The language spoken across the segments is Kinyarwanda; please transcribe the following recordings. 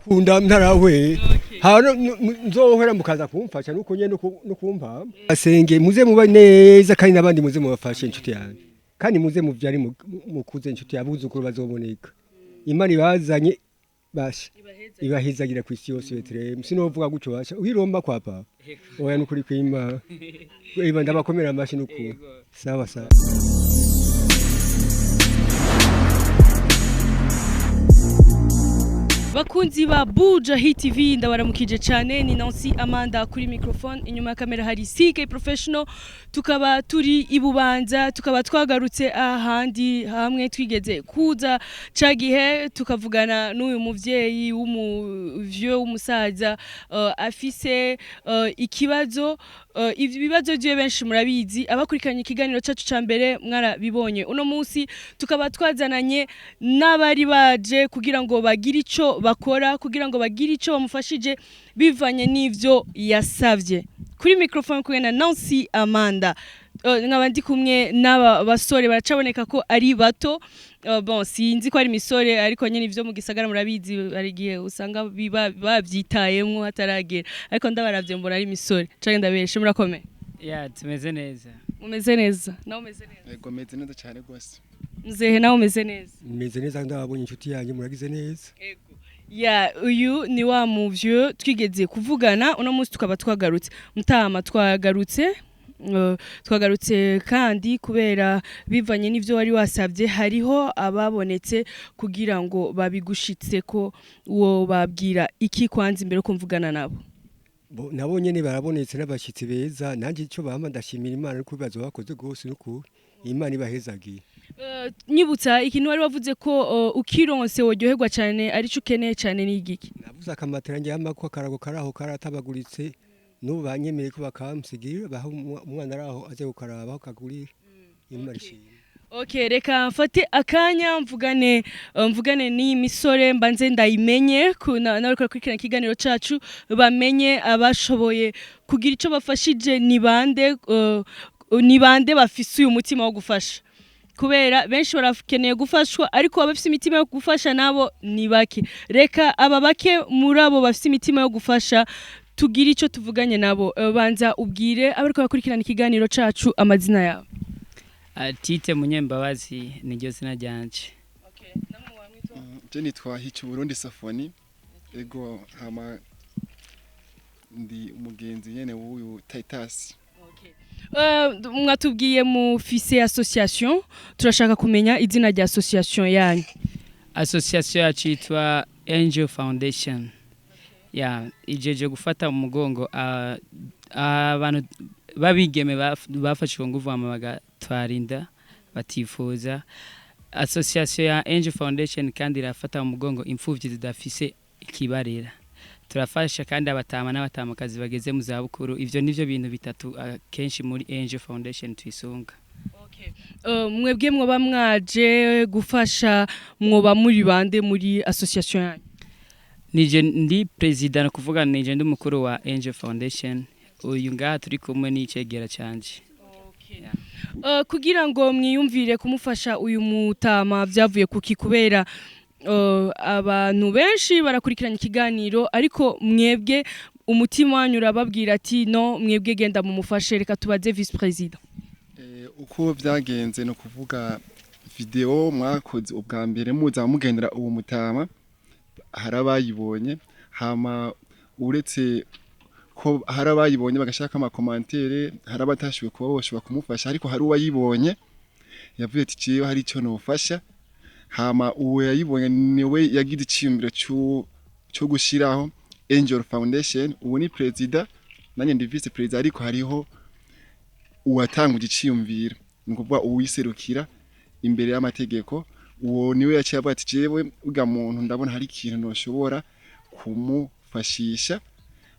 Kunda ntarawe hano nzohera mukaza kumfasha nuko nyene no kumpa asenge muze muba neza kandi nabandi muze mubafashe inshuti yanjye kandi muze muvyari mukuze inshuti yabuzukuru bazoboneka imana ibazanye basha ibahezagira ku isi yose betre sinovuga gucyo basha uhiromba kwa papa oya nukuri kwima iba ndabakomera amashi nuko sawa sawa. Bakunzi ba Bujahit Tv ndabaramukije cyane ni Nancy Amanda kuri microphone inyuma ya kamera hari CK Professional tukaba turi ibubanza tukaba twagarutse ahandi hamwe twigeze kuza cagihe tukavugana n'uyu muvyeyi w'umuvyo w'umusaza afise ikibazo ibibazo bye benshi murabizi abakurikiranye ikiganiro cyacu ca mbere mwarabibonye uno munsi tukaba twazananye n'abari baje kugira ngo bagire ico bakora kugira ngo bagire ico bamufashije bivanye n'ivyo yasavye kuri microphone kumwe na Nancy Amanda nkaba ndi kumwe n'aba basore baracaboneka ko ari bato bon sinzi ko ari misore ariko nyene ivyo mu gisagara murabizi ari gihe usanga bavyitayemwo hataragera ariko ndabaravye mbona ari misore canke ndabeshe murakomeye tumeze neza mumeze neza nawe umeze neza yego meze neza cyane gose mzehe nawe umeze neza meze neza ndabonye inshuti yanjye muragize neza yego uyu ni wa muvyo twigeze kuvugana uno munsi tukaba twagarutse mutama twagarutse kandi kubera bivanye n'ivyo wari wasavye hariho ababonetse kugira ngo babigushitse ko uwo babwira iki kwanza imbere ko mvugana nabo nabo nyene barabonetse n'abashitsi beza nanje ico bama ndashimira Imana no kubibazo bakoze gose nuko Imana ibahezagiye nyibutsa ikintu wari wavuze ko ukironse wojyoherwa cyane ari cyo ukeneye cyane n'igiki navuze akamatera ngiye amako karago karaho karatabaguritse n'ubu banyemeye ko bakamsigira baho umwana araho aze gukarabaho kagurira imarishimye. Okay, reka mfate akanya mvugane ni misore mbanze ndayimenye nawe kurikirana ikiganiro cacu bamenye abashoboye kugira ico bafashije ni bande bafise uyu mutima wo gufasha kubera benshi barakeneye gufashwa ariko abafise imitima yo gufasha nabo ni bake reka aba bake muri abo bafise imitima yo gufasha tugira ico tuvuganye nabo banza ubwire abariko bakurikirana ikiganiro cacu amazina yabo. Tite Munyembabazi niryo zina ryanje. Okay, namwe wamwitwa? Je nitwa Hicu Burundi Safoni. Ego hama ndi umugenzi nyene w'uyu Titus. Okay. Mwatubwiye mu fise association turashaka kumenya izina rya association yanyu. Association yacitwa Angel Foundation. Ijeje gufata umugongo abantu babigeme bafashwe nguvu amabaga twarinda batifuza. Association ya Angel Foundation kandi irafata umugongo imfuvyi zidafise ikibarira. Turafasha kandi abatama n'abatamakazi bageze mu zabukuru ivyo nivyo bintu bitatu kenshi muri Angel Foundation twisunga. Okay. Mwebwe mwoba mwaje gufasha mwoba muri bande muri association yanyu? Nije ndi president kuvuga nije ndi mukuru wa Angel Foundation uyu ngaha turi kumwe n'icegera canje. Okay. Kugira ngo mwiyumvire kumufasha uyu mutama vyavuye kuki kubera abantu benshi barakurikirana ikiganiro ariko mwebwe umutima wanyu urababwira ati no mwebwe genda mu mufashe reka tubaze vice president. Uko byagenze no kuvuga video mwakoze ubwa mbere muza mugendera uwo mutama harabayibonye hama uretse ko harabayibonye bagashaka ama commentaire harabatashiwe kuba boshobora kumufasha ariko hari uwayibonye yavuye ati ciyo hari ico nofasha hama uwo yayibonye niwe yagize iciyumviro cyo gushiraho Angel Foundation uwo ni president nanye ndi vice president ariko hariho uwatanguje iciyumviro nukuvuga uwiserukira imbere y'amategeko uwo niwe yaciye avuga ati jewe uga muntu ndabona hari ikintu noshobora kumufashisha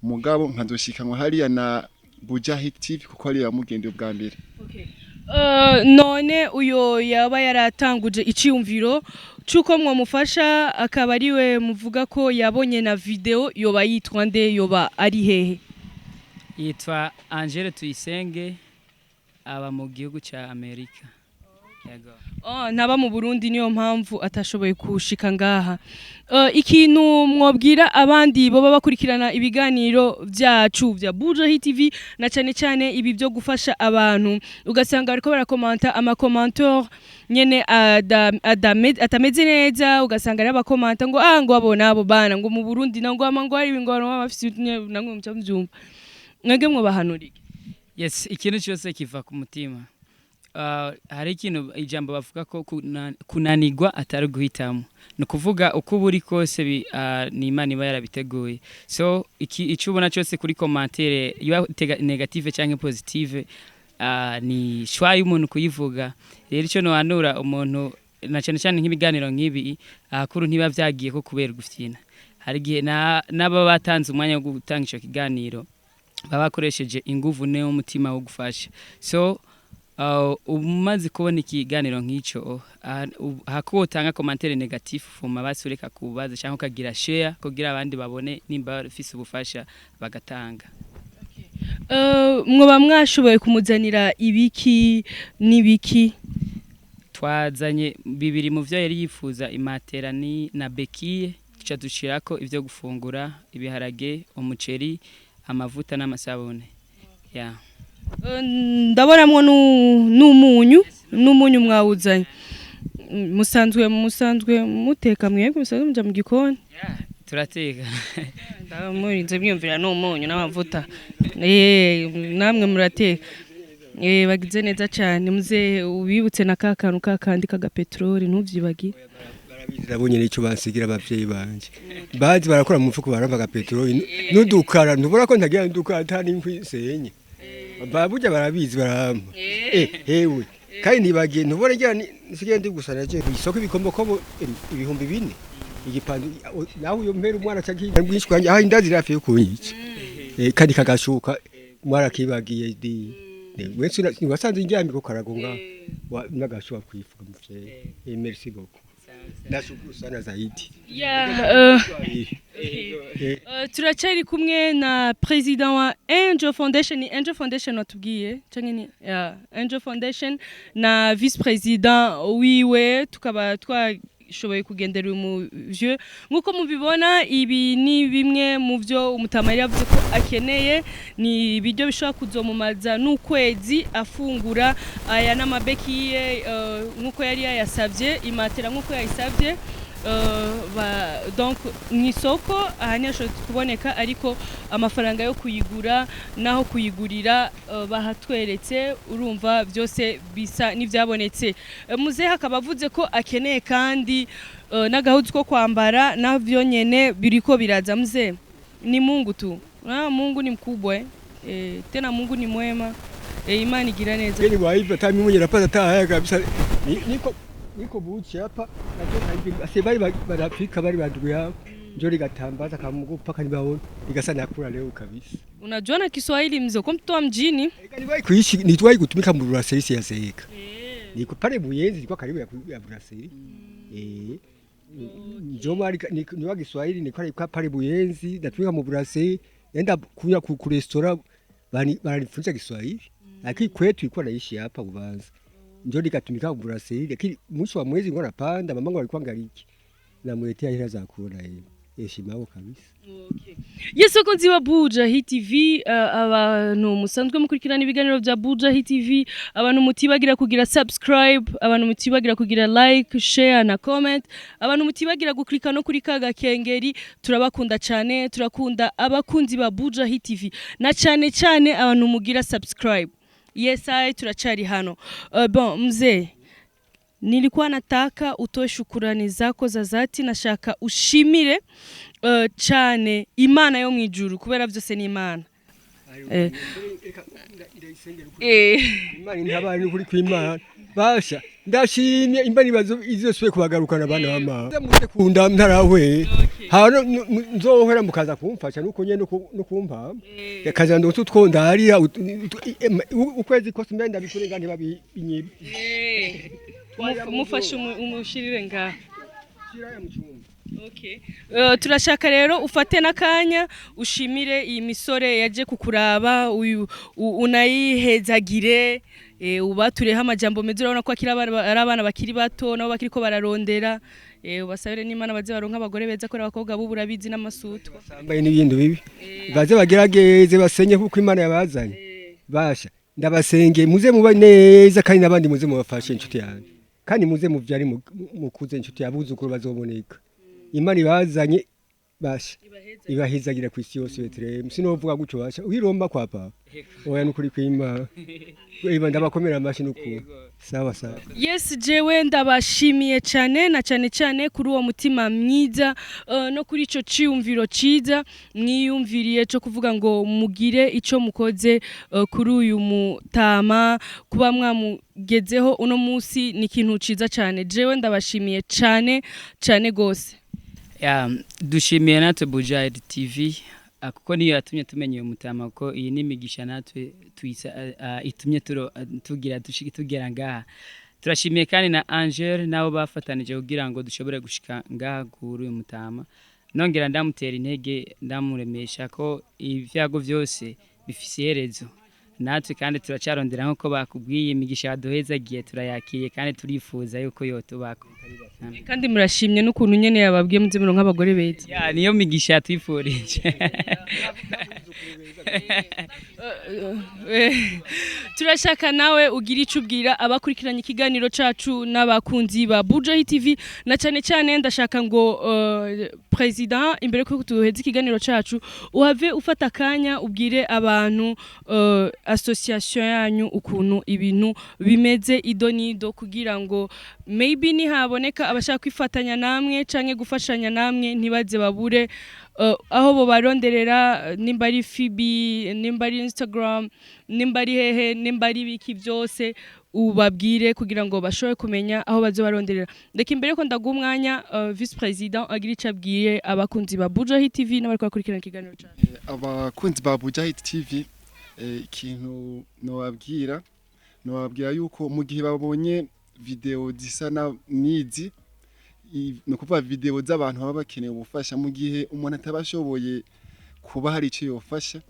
mugabo nkazoshikanwa hariya na Bujahit TV kuko ari yamugendeye bwa mbere. Okay. None uyo yaba yaratanguje iciyumviro cuko mwamufasha akaba ariwe muvuga ko yabonye na video yoba yitwa nde yoba ari hehe? Yitwa Angel Tuyisenge aba mu gihugu ca Amerika. yego ntaba mu Burundi niyo mpamvu atashoboye kushika ngaha. Ikintu mwobwira abandi baba bakurikirana ibiganiro byacu bya Bujahit TV na cyane cyane ibi byo gufasha abantu ugasanga bariko barakomanta amakomenteur nyene atameze neza ugasanga ari abakomanta ngo ngo abona abo bana ngo mu Burundi nango ngo ari ibingoro bafite nango mucyumva mwege mwo bahanurike. Yes, ikintu cyose kiva ku mutima. Hari ikintu ijambo bavuga ko kunanigwa atari guhitamo. No kuvuga uko buri kose ni Imana iba yarabiteguye. So icyo ubona cyose kuri commentaire iba negative cyangwa positive ni shwa y'umuntu kuyivuga. Rero icyo no hanura umuntu na cyane cyane nk'ibiganiro nk'ibi akuru ntiba byagiye ko kubera gufyina. Hari gihe naba batanze umwanya wo gutanga ico kiganiro babakoresheje inguvu neyo umutima wo gufasha. So umaze kubona ikiganiro nk'icyo hakotanga commentaire negative fuma basureka kubaza cyangwa kagira share kugira abandi babone nimba bafise ubufasha bagatanga. Mwoba mwashoboye kumuzanira ibiki nibiki? Twazanye bibiri mu byo yari yifuza imatera ni na bekiye tuca dushirako ivyo gufungura ibiharage umuceri amavuta n'amasabune ndabonamwo n'umunyu mwawuzanye musanzwe muteka mwebwe musanzwe muja mu gikoni turateka ndamurinze myumvira n'umunyu n'amavuta namwe murateka bagize neza cyane muze ubibutse na kakanu kakandi kaga petroli ntuvyibagi nabonye n'icyo bansigira abavyeyi banje bazi barakora mu mufuko baramvaga petroli n'udukara ntubura ko ntagira n'udukara atani nkwisenye babuja barabizi baramba hewe kandi nibagiye ntubura ngira nsigaye ndi gusana je isoko ibikombokobo ibihumbi 4 igipande naho uyo mpera umwana cyagiye bwinshi kwanje aho indazi rafi yo kunyica kandi kagashuka mwara kibagiye di wese wasanze injyambiko karagonga nagashuka kwifuka muvye merci beaucoup. Nashukuru sana zaidi. Turacari kumwe na president wa Angel Foundation. Angel Foundation watubwiye cyangwa Angel Foundation na vice president wiwe tukaba twashoboye kugendera mu vieux nkuko mubibona ibi ni bimwe mu byo umutama yavuze ko akeneye ni ibiryo bishobora kuzomumaza n'ukwezi afungura aya n'amabekiye nkuko yari yasavye imatera nkuko yayisavye donc nisoko ahanyasho kuboneka ariko amafaranga yo kuyigura naho kuyigurira bahatweretse urumva byose bisa n'ivyabonetse muzehe akabavuze ko akeneye kandi n'agahuzu ko kwambara navyo nyene biriko biraza mzee ni Mungu tu Mungu ni mkubwa tena Mungu ni mwema imani igira neza yani waiva tami mwenye napata taa kabisa niko buchi hapa asebali barafika bali bandugu yao njoo ligatambaza kamugu paka nibaona nikasana yakula leo kabisa. Unajua na Kiswahili mzee kwa mtu wa mjini niwahi kuishi nitwahi kutumika mu brasserie ya Zeeka niko pale Buyenzi nilikuwa karibu ya brasserie njoo mali niwa Kiswahili nilikuwa pale Buyenzi natumika mu brasserie enda kunya ku restaurant banifunza Kiswahili lakini kwetu ilikuwa naishi hapa Bubanza njoo nikatumika mu brasserie lakini mwisho wa mwezi ngona panda mamangu alikuwa ngaliki namwetea hela za kula heshima yao kabisa. Okay. Yeso konzi wa Bujahit TV abantu musanzwe mukurikirana ibiganiro bya Bujahit TV abantu mutibagira kugira subscribe abantu mutibagira kugira like share na comment abantu mutibagira guklika no kuri kaga kengeri turabakunda cyane turakunda abakunzi ba Bujahit TV na cyane abantu mugira subscribe. Yes turachari hano bon mzee nilikuwa nataka utoe shukurani zako za zati nashaka ushimire cyane Imana yo mwijuru kubera byose ni Imana Imana ntabani kuri kw'Imana basha ndashimye imbani bazo izoswe kubagarukana bana bama muze kunda ntarawe hano nzohera mukaza kumfasha nuko nyene no kumpa yakaza ndo tutwonda hariya ukwezi kose mbenda bikurenga ntibabinyibi mufashe umushirire ngaha okay turashaka rero ufate nakanya ushimire iyi misore yaje kukuraba unayihezagire ubatureho amajambo meza urabona ko akiri abana bakiri bato nabo bakiriko bararondera ubasabire n'Imana baze baronka abagore beza ko abakobwa b'ubu urabizi n'amasutwa sambaye n'ibindi bibi baze bagerageze basenye kuko Imana yabazanye basha ndabasenge muze muba neza kandi nabandi muze mubafashe inshuti yanjye kandi muze muvyari mukuze inshuti yabuzukuru bazoboneka Imana ibazanye basha ibahezagira ku isi yose Betlem sinovuga guco basha uhiromba kwa papa oya nukuri kwima iba ndabakomera amashi nuko sawa sawa. Yes jewe ndabashimiye cyane na cyane kuri uwo mutima mwiza no kuri ico ciyumviro ciza mwiyumviriye cyo kuvuga ngo mugire ico mukoze kuri uyu mutama kuba mwamugezeho uno munsi ni ikintu ciza cyane jewe ndabashimiye cyane gose. Dushimiye natwe Bujahit TV kuko niyo yatumye tumenya uyu mutama ko iyi n'imigisha natwe itumye tugera ngaha. Turashimiye kandi na Angel nabo bafatanije kugira ngo dushobore gushika ngaha kuri uyu mutama. Nongera ndamutera intege ndamuremesha ko ibyago byose bifise iherezo. Natwe kandi turacarondera nko bakubwiye imigisha yaduhezagiye turayakiriye kandi turifuza yuko yotubako. Kandi murashimye n'ukuntu nyene yababwiye muze muronka abagore beza. Niyo migisha yatwifurije. Turashaka nawe ugira ico ubwira abakurikiranye ikiganiro cacu n'abakunzi ba Bujahit TV na cyane ndashaka ngo president imbere ko tuduheze ikiganiro cacu uhave ufata akanya ubwire abantu association yanyu ukuntu ibintu bimeze idonido kugira ngo maybe nihaboneka abashaka kwifatanya namwe canke gufashanya namwe ntibaze babure aho bo baronderera nimba ari Fibi nimba ari Instagram nimba ari hehe nimba ari biki byose ubabwire kugira ngo bashobore kumenya aho bazo baronderera. Ndeka imbere ko ndagumwanya vice president agira icabwiye abakunzi ba Bujahit TV n'abari kwakurikirana ikiganiro cyane. Abakunzi ba Bujahit TV ikintu nobabwira yuko mu gihe babonye video zisa na nizi no kuva video z'abantu baba bakeneye ubufasha mu gihe umuntu atabashoboye kuba hari ico yofasha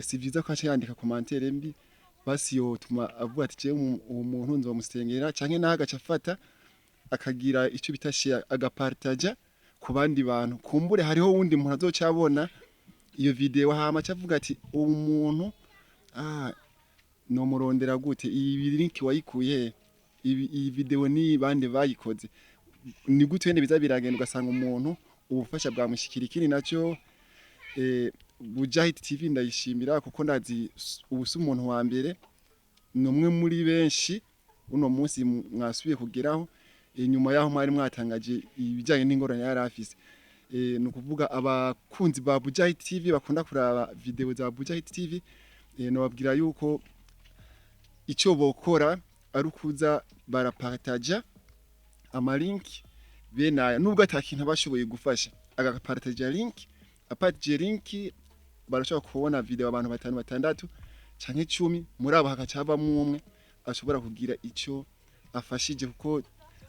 si vyiza ko acha yandika commentaire mbi basi yo tuma avuga ati je umuntu nzomusengera canke nagaca afata akagira ico bitashye agapartager ku bandi bantu kumbure hariho wundi muntu azocabona iyo video hama cavuga ati umuntu no murondera gute iyi link wayikuye iyi video ni bande bayikoze ni gute wende biza biragenda ugasanga umuntu ubufasha bwamushikira ikindi naco Bujahit TV ndayishimira kuko ndazi ubusu umuntu wa mbere numwe muri benshi uno munsi mwasubiye kugeraho inyuma yaho mwari mwatangaje ibijanye n'ingorane yari afise no kuvuga abakunzi ba Bujahit TV bakunda kuraba video za Bujahit TV no babwira yuko ico bokora ari ukuza barapartager amalink benaya nubwo atakintu bashoboye gufasha agapartager link apatije link barashobora kubona video abantu 5-6 canke 10 muri abo hakacavamo umwe ashobora kugira ico afashije kuko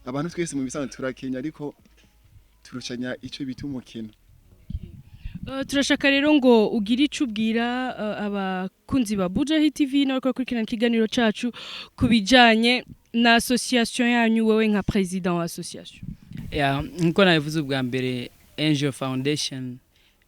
abantu twese mu bisanzwe turakenya ariko turucanya ico bita umukino. Turashaka rero ngo ugira ico ubwira abakunzi ba Bujahit TV n'abari kwakurikirana ikiganiro cacu kubijanye na association yanyu wewe nka president wa association. Nkuko nabivuze ubwa mbere Angel Foundation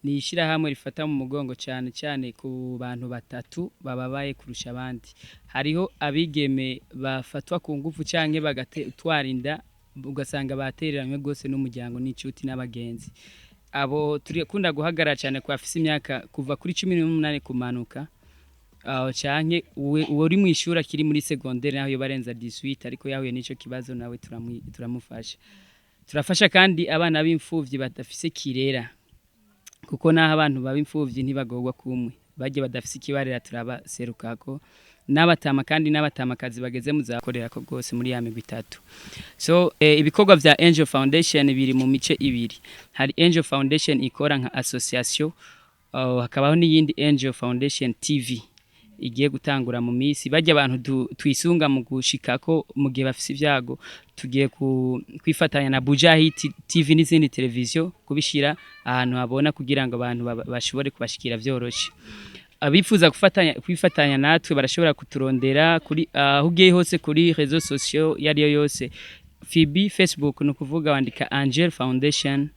ni ishirahamwe rifata mu mugongo cyane ku bantu batatu bababaye kurusha abandi. Hariho abigeme bafatwa ku ngufu canke bagatwarinda ugasanga batereranywe gose n'umuryango n'icuti n'abagenzi. Abo turikunda guhagara cyane kwa afise imyaka kuva kuri 18 kumanuka canke uri mu ishuri akiri muri secondaire naho yo barenza 18 ariko yahuye n'ico kibazo nawe turamufasha. Turafasha kandi abana b'imfuvyi badafise kirera kuko naho abantu bab'imfuvyi ntibagorwa kumwe baje badafise ikibarera turabaserukako n'abatama kandi n'abatamakazi bageze mu zakorera ko gose muri ya migwi 3. So ibikorwa vya Angel Foundation biri mu mice ibiri. Hari Angel Foundation ikora nka association hakabaho n'iyindi Angel Foundation TV igiye gutangura mu misi bajya abantu twisunga mu gushikako mu gihe bafise ivyago tugiye kwifatanya na Bujahit TV n'izindi televiziyo kubishira ahantu habona kugira ngo abantu bashobore kubashikira vyoroshe. abifuza kwifatanya natwe barashobora kuturondera kuri aho ugiye hose kuri réseaux sociaux yariyo yose. Fibi Facebook no kuvuga wandika Angel Foundation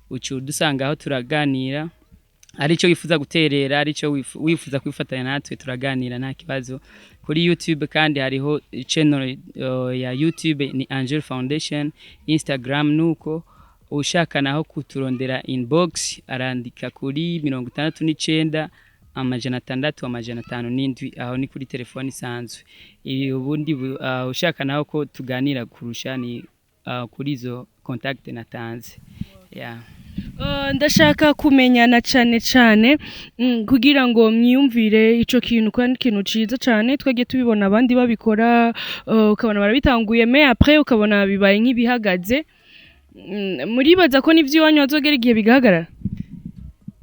ucu dusanga aho turaganira arico wifuza guterera arico wifuza kwifatanya natwe turaganira nta kibazo. Kuri YouTube kandi hariho channel ya YouTube ni Angel Foundation, Instagram nuko ushaka naho kuturondera inbox arandika kuri 69 amajana 6 amajana 5 aho ni kuri telefone isanzwe. Ubundi ushaka naho ko tuganira kurusha ni kuri izo contact natanze. Yeah. Ndashaka kumenyana cyane kugira ngo mwiyumvire ico kintu kandi kintu ciza cyane twagiye tubibona abandi babikora ukabona barabitanguye mais après ukabona bibaye nk'ibihagaze. Muribaza ko nivyo wanyu azogera igihe bigahagarara?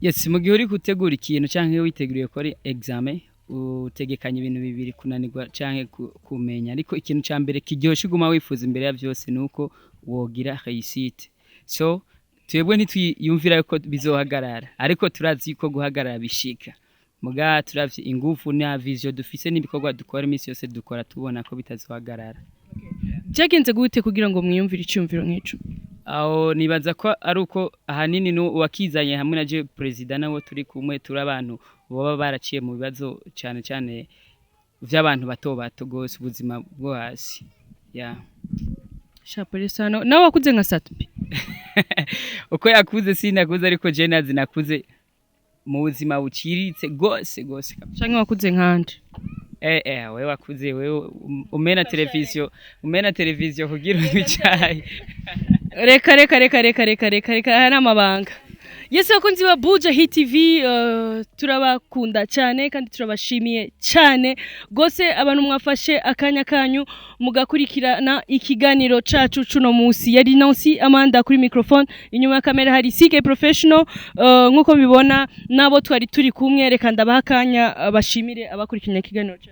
Yes, mu gihe uri gutegura ikintu canke witeguriye ko ari examen utegekanya ibintu bibiri kunanirwa canke kumenya, ariko ikintu ca mbere kiryoshe uguma wifuza imbere ya byose nuko wogira réussite. So twebwe ntitwiyumvira yuko bizohagarara ariko turazi ko guhagarara bishika. Muga turavye ingufu na vision dufise n'ibikorwa dukora iminsi yose dukora tubona ko bitazohagarara. Byagenze gute kugira ngo mwiyumvire icyumviro nk'ico? Aho nibaza ko ari uko ahanini no wakizanye hamwe na je president nawo turi kumwe turi abantu baba baraciye mu bibazo cyane vy'abantu bato gose ubuzima bwo hasi. Yeah. Shapure sana. Nawe wakuze nka Satbi? Uko yakuze sinakuze ariko je nazi nakuze mu buzima buciritse gose. Canke wakuze nkanje? Wewe wakuze wewe umena televiziyo kugira ibicayi. Reka hana mabanga. Yes, bakunzi ba Bujahit TV turabakunda cyane kandi turabashimiye cyane gose abantu mwafashe akanya kanyu mugakurikirana ikiganiro cacu cuno musi. Yari Nancy Amanda kuri microphone, inyuma ya kamera hari CK Professional. Nkuko bibona nabo twari turi kumwe, reka ndabaha akanya bashimire abakurikirana ikiganiro cacu.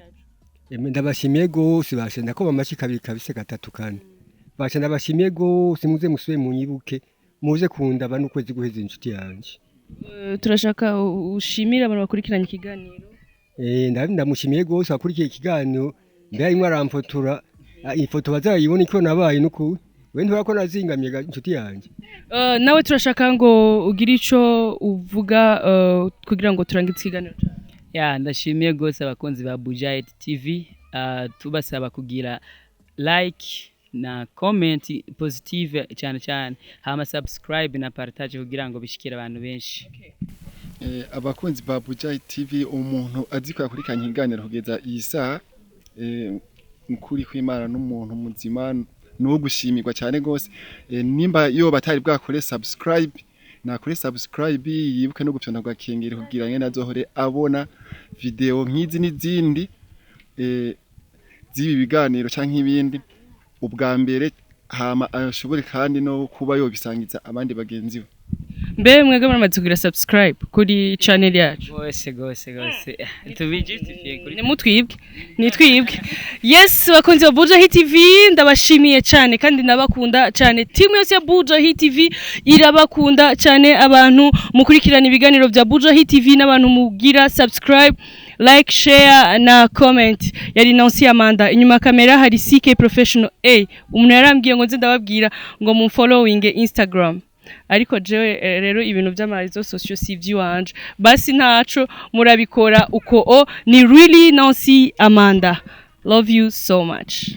Ndabashimiye gose bashenda ko bamashi kabiri kabise gatatu kandi bashenda bashimiye gose muze musube munyibuke muze kunda abantu kwezi guheza inshuti yanje. Turashaka ushimira abantu bakurikiranye ikiganiro. Ndamushimiye gose akurikiye ikiganiro ndaye imwe aramfotora ifoto bazayibona iko nabaye nuko we nturako nazingamye inshuti yanje. Nawe turashaka ngo ugira ico uvuga kugira ngo turangize ikiganiro cyacu. Ndashimiye gose abakunzi ba Bujahit TV tubasaba kugira like na comment positive cyane hama subscribe na partage kugira ngo bishikire abantu benshi. Abakunzi ba Bujahit TV umuntu aziko yakurikanye ikiganiro kugeza isa mukuri kw'Imana n'umuntu muzima no gushimirwa cyane gose. Nimba yo batari bwakore subscribe nakore subscribe yibuke no gupyona gakengera kugira ngo nazohore abona video nk'izi n'izindi zibi biganiro canke ibindi ubwa mbere hama ashobore kandi no kuba yo bisangiza abandi bagenzi be. Mbe mwege muramaze kugira subscribe kuri channel yacu? Gose tubijitifiye kuri nitwibwe. Yes, bakunzi ba Bujahit TV ndabashimiye cyane kandi nabakunda cyane. Team yose ya Bujahit TV irabakunda cyane, abantu mukurikirana ibiganiro bya Bujahit TV n'abantu mugira subscribe, like, share na comment. Yari Nancy Amanda, inyuma kamera hari CK Professional. Umuntu yarambwiye ngo nze ndababwira ngo mu following Instagram. Ariko jewe rero ibintu by'amarizo social CV wanje basi ntaco murabikora uko ni really Nancy Amanda. Love you so much.